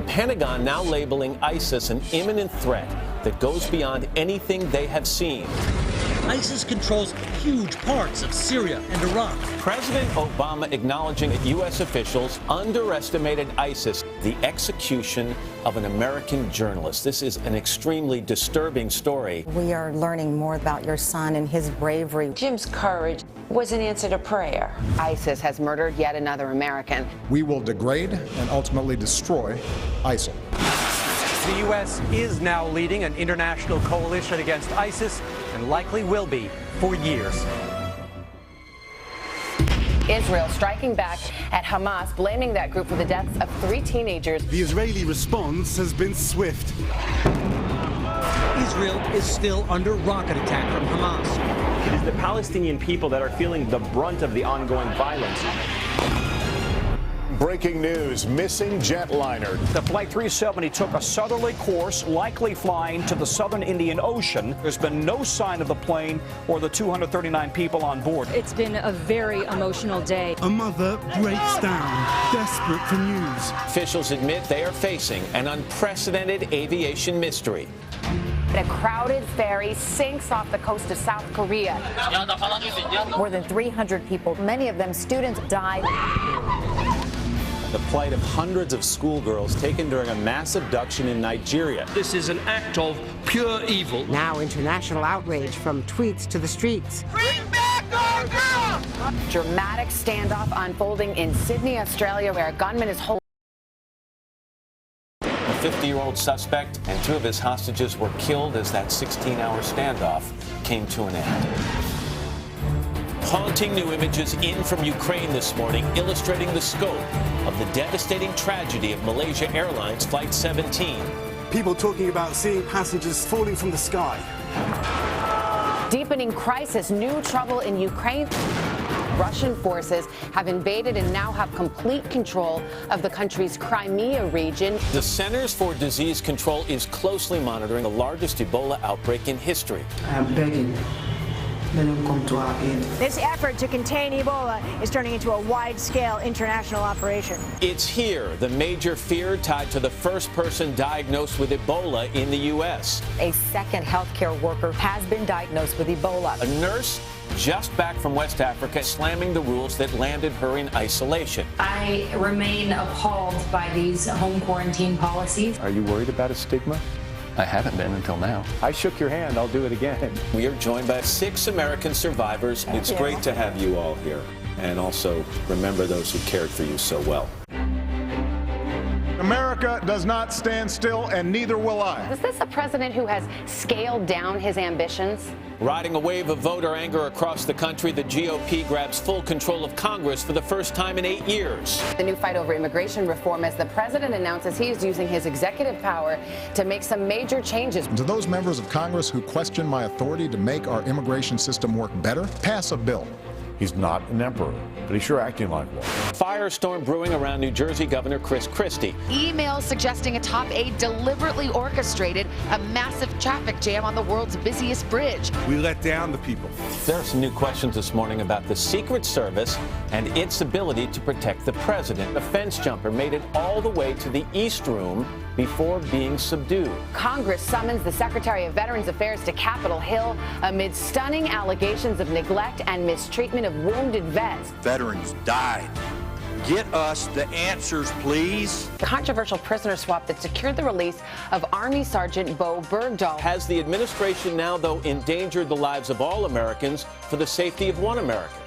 Pentagon now labeling ISIS an imminent threat that goes beyond anything they have seen. ISIS controls huge parts of Syria and Iraq. President Obama acknowledging that U.S. officials underestimated ISIS, the execution of an American journalist. This is an extremely disturbing story. We are learning more about your son and his bravery. Jim's courage was an answer to prayer. ISIS has murdered yet another American. We will degrade and ultimately destroy ISIL. The U.S. is now leading an international coalition against ISIS and likely will be for years. Israel striking back at Hamas, blaming that group for the deaths of 3 teenagers. The Israeli response has been swift. Israel is still under rocket attack from Hamas. It is the Palestinian people that are feeling the brunt of the ongoing violence. Breaking news, missing jetliner. The Flight 370 took a southerly course, likely flying to the southern Indian Ocean. There's been no sign of the plane or the 239 people on board. It's been a very emotional day. A mother breaks down, desperate for news. Officials admit they are facing an unprecedented aviation mystery. A crowded ferry sinks off the coast of South Korea. More than 300 people, many of them students, died. The plight of hundreds of schoolgirls taken during a mass abduction in Nigeria. This is an act of pure evil. Now international outrage from tweets to the streets. Bring back our girls! Dramatic standoff unfolding in Sydney, Australia, where a gunman is holding. A 50-year-old suspect and 2 of his hostages were killed as that 16-hour standoff came to an end. Haunting new images in from Ukraine this morning, illustrating the scope of the devastating tragedy of Malaysia Airlines Flight 17. People talking about seeing passengers falling from the sky. Deepening crisis, new trouble in Ukraine. Russian forces have invaded and now have complete control of the country's Crimea region. The Centers for Disease Control is closely monitoring the largest Ebola outbreak in history. I'm begging. Let them come to our aid. This effort to contain Ebola is turning into a wide-scale international operation. It's here, the major fear tied to the first person diagnosed with Ebola in the U.S. A second healthcare worker has been diagnosed with Ebola. A nurse just back from West Africa slamming the rules that landed her in isolation. I remain appalled by these home quarantine policies. Are you worried about a stigma? I haven't been until now. I shook your hand. I'll do it again. We are joined by 6 American survivors. It's great to have you all here. And also remember those who cared for you so well. America does not stand still, and neither will I. Is this a president who has scaled down his ambitions? Riding a wave of voter anger across the country, the GOP grabs full control of Congress for the first time in 8 years. The new fight over immigration reform as the president announces he is using his executive power to make some major changes. To those members of Congress who question my authority to make our immigration system work better, pass a bill. He's not an emperor, but he's sure acting like one. Firestorm brewing around New Jersey Governor Chris Christie. Emails suggesting a top aide deliberately orchestrated a massive traffic jam on the world's busiest bridge. We let down the people. There are some new questions this morning about the Secret Service and its ability to protect the president. A fence jumper made it all the way to the East Room before being subdued. Congress summons the Secretary of Veterans Affairs to Capitol Hill amid stunning allegations of neglect and mistreatment of wounded vets. Veterans died. Get us the answers, please. The controversial prisoner swap that secured the release of Army Sergeant Bo Bergdahl. Has the administration now, though, endangered the lives of all Americans for the safety of one American?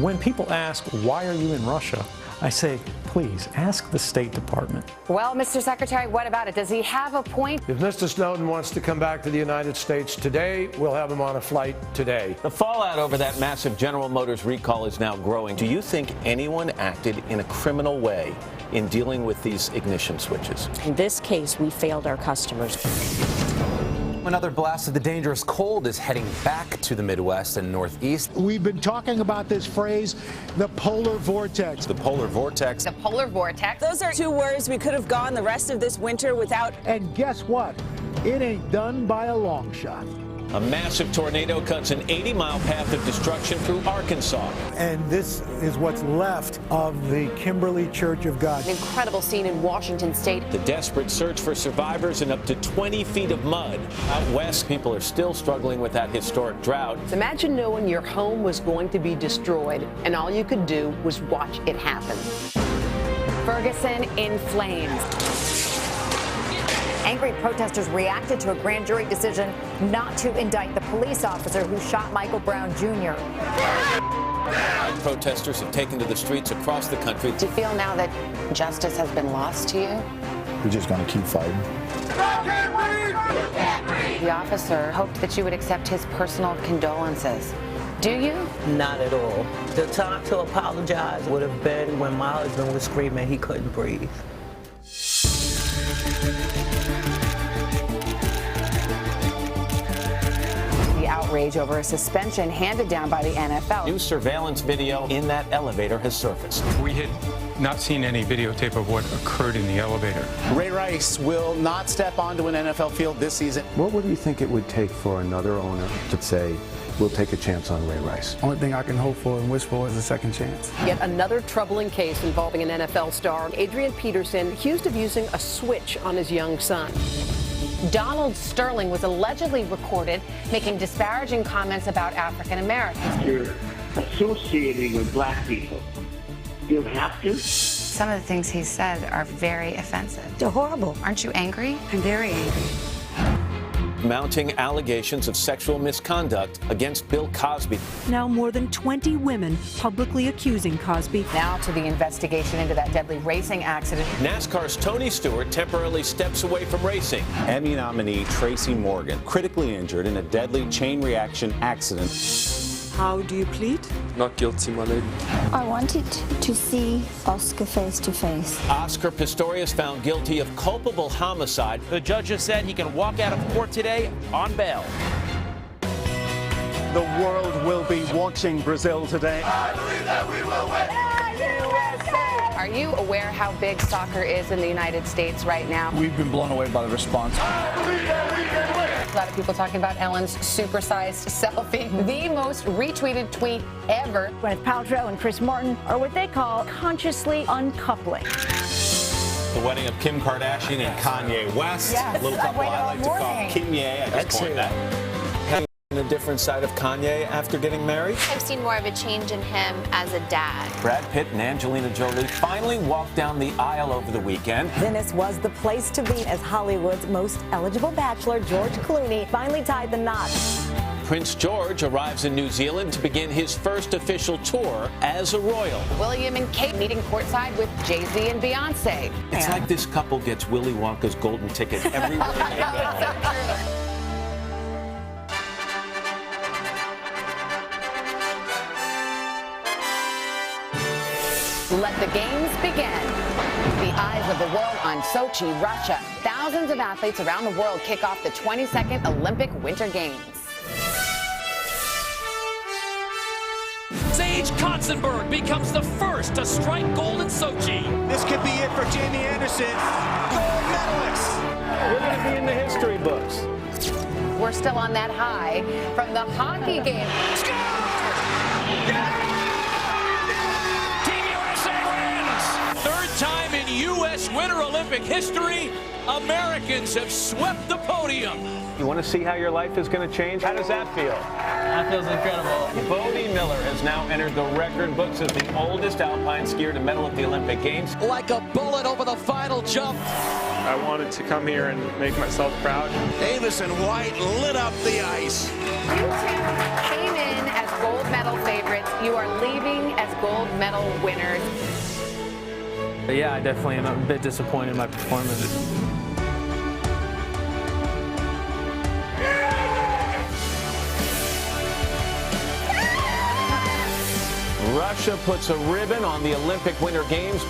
When people ask, why are you in Russia? I say, please, ask the State Department. Well, Mr. Secretary, what about it? Does he have a point? If Mr. Snowden wants to come back to the United States today, we'll have him on a flight today. The fallout over that massive General Motors recall is now growing. Do you think anyone acted in a criminal way in dealing with these ignition switches? In this case, we failed our customers. Another blast of the dangerous cold is heading back to the Midwest and Northeast. We've been talking about this phrase, the polar vortex. The polar vortex. The polar vortex. Those are 2 words we could have gone the rest of this winter without. And guess what? It ain't done by a long shot. A massive tornado cuts an 80-mile path of destruction through Arkansas. And this is what's left of the Kimberly Church of God. An incredible scene in Washington State. The desperate search for survivors in up to 20 feet of mud. Out west, people are still struggling with that historic drought. Imagine knowing your home was going to be destroyed, and all you could do was watch it happen. Ferguson in flames. Angry protesters reacted to a grand jury decision not to indict the police officer who shot Michael Brown Jr. Protesters have taken to the streets across the country. Do you feel now that justice has been lost to you? We're just going to keep fighting. The officer hoped that you would accept his personal condolences. Do you? Not at all. The time to apologize would have been when my husband was screaming he couldn't breathe. Outrage over a suspension handed down by the NFL. New surveillance video in that elevator has surfaced. We had not seen any videotape of what occurred in the elevator. Ray Rice will not step onto an NFL field this season. What would you think it would take for another owner to say, we'll take a chance on Ray Rice? Only thing I can hope for and wish for is a second chance. Yet another troubling case involving an NFL star, Adrian Peterson, accused of using a switch on his young son. Donald Sterling was allegedly recorded making disparaging comments about African Americans. You're associating with black people. You have to. Some of the things he said are very offensive. They're horrible. Aren't you angry? I'm very angry. Mounting allegations of sexual misconduct against Bill Cosby. Now more than 20 women publicly accusing Cosby. Now to the investigation into that deadly racing accident. NASCAR's Tony Stewart temporarily steps away from racing. Emmy nominee Tracy Morgan critically injured in a deadly chain reaction accident. How do you plead? Not guilty, my lady. I wanted to see Oscar face to face. Oscar Pistorius found guilty of culpable homicide. The judges said he can walk out of court today on bail. The world will be watching Brazil today. I believe that we will win. Are you aware how big soccer is in the United States right now? We've been blown away by the response. I believe that we can win. A lot of people talking about Ellen's supersized selfie, the most retweeted tweet ever. Gwyneth Paltrow and Chris Martin are what they call consciously uncoupling. The wedding of Kim Kardashian and Kanye West. Yes. Little couple I like to call Kimye. I just coined that. A different side of Kanye after getting married. I've seen more of a change in him as a dad. Brad Pitt and Angelina Jolie finally walked down the aisle over the weekend. Venice was the place to be as Hollywood's most eligible bachelor, George Clooney, finally tied the knot. Prince George arrives in New Zealand to begin his first official tour as a royal. William and Kate meeting courtside with Jay-Z and Beyonce. It's like this couple gets Willy Wonka's golden ticket everywhere they go. Let the games begin. The eyes of the world on Sochi, Russia. Thousands of athletes around the world kick off the 22nd Olympic Winter Games. Sage Kotzenberg becomes the first to strike gold in Sochi. This could be it for Jamie Anderson, gold medalist. We're going to be in the history books. We're still on that high from the hockey game. Time in U.S. Winter Olympic history, Americans have swept the podium. You want to see how your life is going to change? How does that feel? That feels incredible. Bodie Miller has now entered the record books as the oldest alpine skier to medal at the Olympic Games. Like a bullet over the final jump. I wanted to come here and make myself proud. Davis and White lit up the ice. You two came in as gold medal favorites. You are leaving as gold medal winners. Yeah, I definitely am a bit disappointed in my performance. Russia puts a ribbon on the Olympic Winter Games.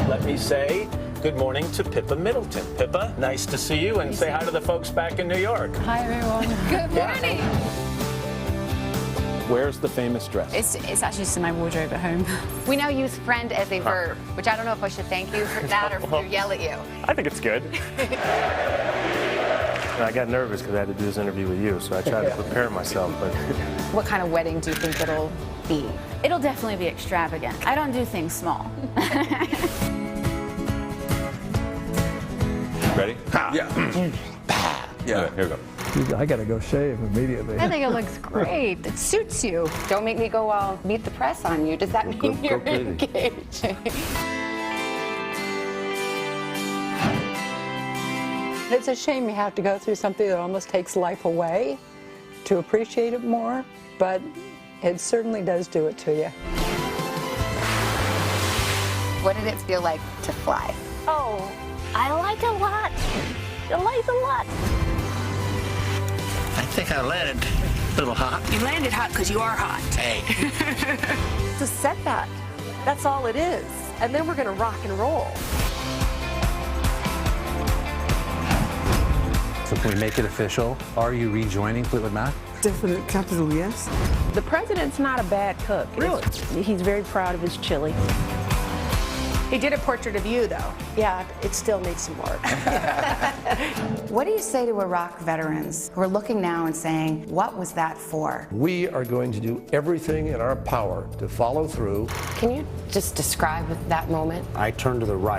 Let me say good morning to Pippa Middleton. Pippa, nice to see you, and say hi to the folks back in New York. Hi, everyone. Good morning. Where's the famous dress? It's actually just in my wardrobe at home. We now use friend as a verb, which I don't know if I should thank you for that or for yell at you. I think it's good. I got nervous because I had to do this interview with you, so I tried to prepare myself. But what kind of wedding do you think it'll be? It'll definitely be extravagant. I don't do things small. Ready? yeah. Yeah. Okay, here we go. I gotta go shave immediately. I think it looks great. It suits you. Don't make me go all meet the press on you. Does that mean you're engaged? It's a shame you have to go through something that almost takes life away to appreciate it more, but it certainly does do it to you. What did it feel like to fly? Oh, I like a lot. I like a lot. I think I landed a little hot. You landed hot because you are hot. Hey. It's a setback. That's all it is. And then we're going to rock and roll. So can we make it official? Are you rejoining Fleetwood Mac? Definite capital yes. The president's not a bad cook. Really? He's very proud of his chili. He did a portrait of you, though. Yeah, it still needs some work. What do you say to Iraq veterans who are looking now and saying, what was that for? We are going to do everything in our power to follow through. Can you just describe that moment? I turned to the right.